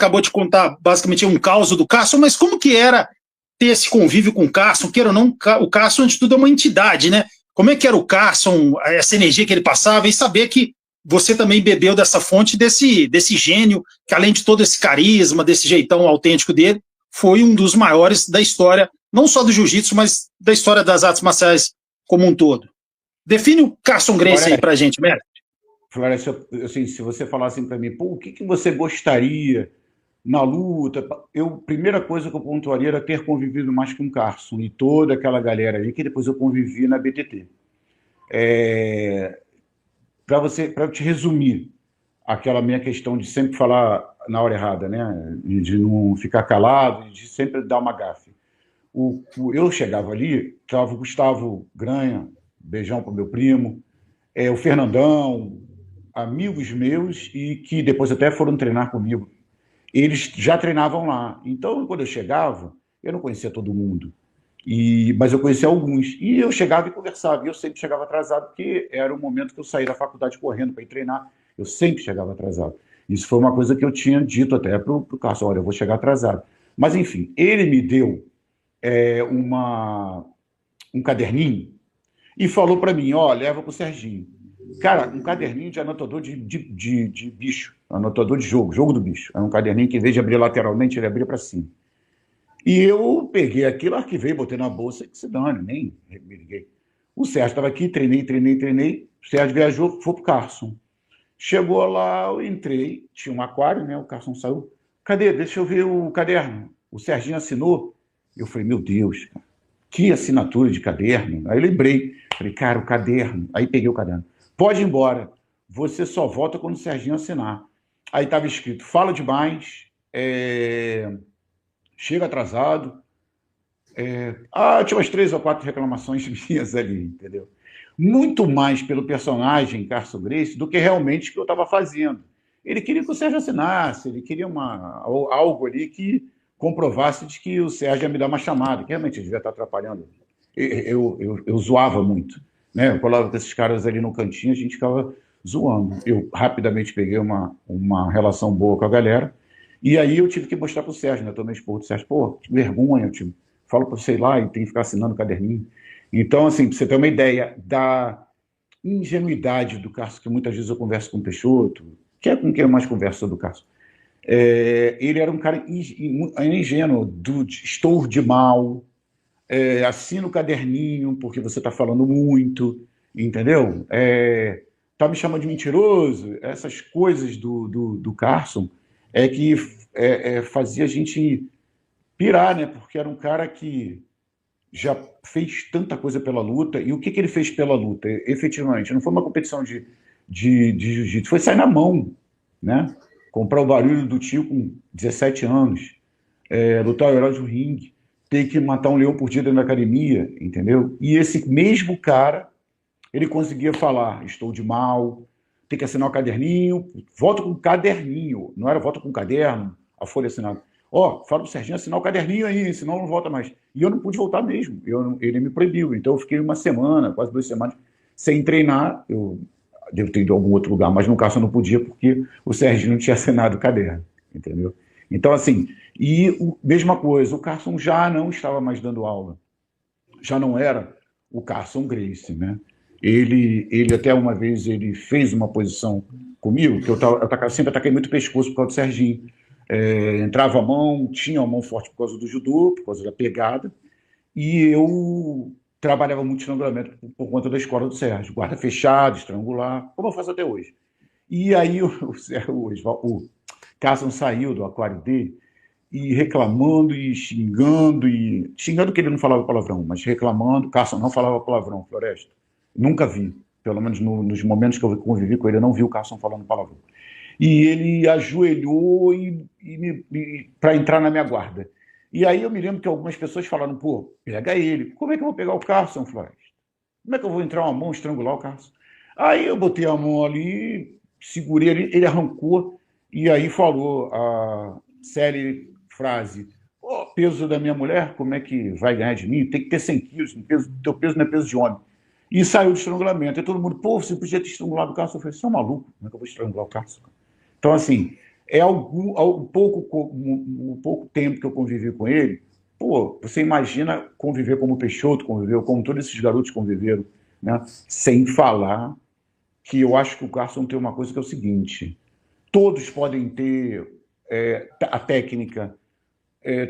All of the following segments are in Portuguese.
acabou de contar basicamente um caos do Carson, mas como que era ter esse convívio com o Carson? Queira ou não, o Carson, antes de tudo, é uma entidade, né? Como é que era o Carson, essa energia que ele passava, e saber que você também bebeu dessa fonte, desse gênio, que além de todo esse carisma, desse jeitão autêntico dele, foi um dos maiores da história, não só do jiu-jitsu, mas da história das artes marciais como um todo. Define o Carson Gracie aí pra gente, Mérito. Floresta, assim, se você falasse assim para mim, pô, o que, que você gostaria na luta? Primeira coisa que eu pontuaria era ter convivido mais com o Carson e toda aquela galera ali que depois eu convivi na BTT. Para te resumir, aquela minha questão de sempre falar na hora errada, né? De não ficar calado, de sempre dar uma gafe. Eu chegava ali, estava o Gustavo Granha, beijão para o meu primo, o Fernandão, amigos meus e que depois até foram treinar comigo. Eles já treinavam lá. Então, quando eu chegava, eu não conhecia todo mundo. Mas eu conhecia alguns. E eu chegava e conversava. E eu sempre chegava atrasado, porque era o momento que eu saí da faculdade correndo para ir treinar. Eu sempre chegava atrasado. Isso foi uma coisa que eu tinha dito até para o Carson, olha, eu vou chegar atrasado. Mas, enfim, ele me deu um caderninho e falou para mim, ó, leva para o Serginho. Cara, um caderninho de anotador de bicho, anotador de jogo do bicho. É um caderninho que, em vez de abrir lateralmente, ele abria para cima. E eu peguei aquilo, arquivei, botei na bolsa e que se dane, nem me liguei. O Sérgio estava aqui, treinei. O Sérgio viajou, foi pro Carson. Chegou lá, eu entrei, tinha um aquário, né? O Carson saiu. Cadê? Deixa eu ver o caderno. O Serginho assinou. Eu falei, meu Deus, cara, que assinatura de caderno. Aí lembrei, falei, cara, o caderno. Aí peguei o caderno. Pode ir embora. Você só volta quando o Serginho assinar. Aí estava escrito, fala demais, chega atrasado. Tinha umas 3 ou 4 reclamações minhas ali, entendeu? Muito mais pelo personagem Carson Gracie do que realmente o que eu estava fazendo. Ele queria que o Sérgio assinasse, ele queria algo ali que comprovasse de que o Sérgio ia me dar uma chamada, que realmente devia estar atrapalhando. Eu zoava muito, né? Eu colava com esses caras ali no cantinho, a gente ficava zoando. Eu rapidamente peguei uma relação boa com a galera, e aí eu tive que mostrar para o Sérgio, né? Eu tomei esporro do Sérgio, pô, que vergonha, tipo, falo para você lá e tem que ficar assinando o caderninho. Então, assim, para você ter uma ideia da ingenuidade do Carson, que muitas vezes eu converso com o Peixoto, que é com quem eu mais converso sobre o Carson. Ele era um cara ingênuo, estou de mal, assina o caderninho porque você está falando muito, entendeu? Tá me chamando de mentiroso. Essas coisas do Carson que fazia a gente pirar, né? Porque era um cara que já fez tanta coisa pela luta. E o que ele fez pela luta? Efetivamente, não foi uma competição de jiu-jitsu, foi sair na mão, né? Comprar o barulho do tio com 17 anos, lutar o herói do ringue, ter que matar um leão por dia dentro da academia, entendeu? E esse mesmo cara, ele conseguia falar, estou de mal, tem que assinar o caderninho, volta com o caderninho, não era volta com o caderno, a folha assinada. Fala pro Serginho assinar o caderninho aí, senão não volta mais. E eu não pude voltar mesmo, ele me proibiu. Então eu fiquei uma semana, quase 2 semanas, sem treinar. Eu devo ter ido a algum outro lugar, mas no caso eu não podia porque o Serginho não tinha assinado o caderno, entendeu? Então, assim, mesma coisa, o Carson já não estava mais dando aula, já não era o Carson Gracie, né? Ele até uma vez ele fez uma posição comigo, que eu sempre ataquei muito o pescoço por causa do Serginho. Entrava a mão, tinha a mão forte por causa do judô, por causa da pegada, e eu trabalhava muito estrangulamento por conta da escola do Sérgio, guarda fechada, estrangular, como eu faço até hoje. E aí o Carson saiu do aquário dele e reclamando e xingando que ele não falava palavrão, mas reclamando. Carson não falava palavrão, Floresta. Nunca vi, pelo menos nos momentos que eu convivi com ele, eu não vi o Carson falando palavrão. E ele ajoelhou para entrar na minha guarda. E aí eu me lembro que algumas pessoas falaram, pô, pega ele. Como é que eu vou pegar o Carson, Floresta? Como é que eu vou entrar uma mão e estrangular o Carson? Aí eu botei a mão ali, segurei ele arrancou, e aí falou a série frase, peso da minha mulher, como é que vai ganhar de mim? Tem que ter 100 quilos, teu peso não é peso de homem. E saiu do estrangulamento. E todo mundo, pô, você podia ter estrangulado o Carson. Eu falei, você é um maluco, como é que eu vou estrangular o Carson? Então, assim, o pouco tempo que eu convivi com ele, pô, você imagina conviver como o Peixoto conviveu, como todos esses garotos conviveram, né? Sem falar que eu acho que o Carson tem uma coisa que é o seguinte: todos podem ter a técnica,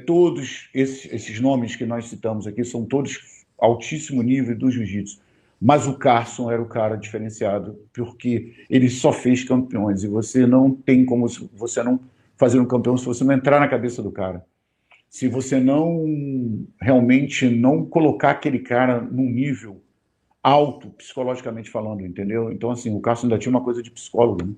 todos esses nomes que nós citamos aqui são todos altíssimo nível do jiu-jitsu. Mas o Carson era o cara diferenciado, porque ele só fez campeões, e você não tem como você não fazer um campeão se você não entrar na cabeça do cara. Se você não realmente não colocar aquele cara num nível alto, psicologicamente falando, entendeu? Então, assim, o Carson ainda tinha uma coisa de psicólogo, né?